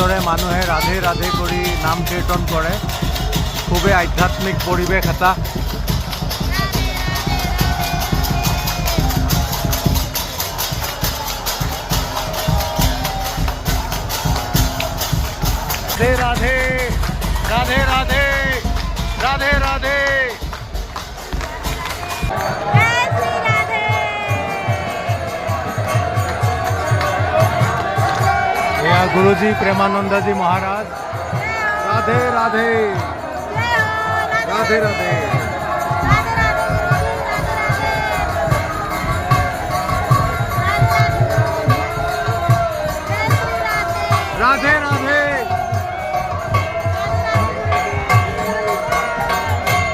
এনেদৰে মানুহে ৰাধে ৰাধে কৰি নাম কীৰ্তন কৰে। খুবেই আধ্যাত্মিক পৰিৱেশ এটা। राधे राधे राधे राधे राधे गुरुजी प्रेमानंद जी महाराज। राधे राधे राधे राधे।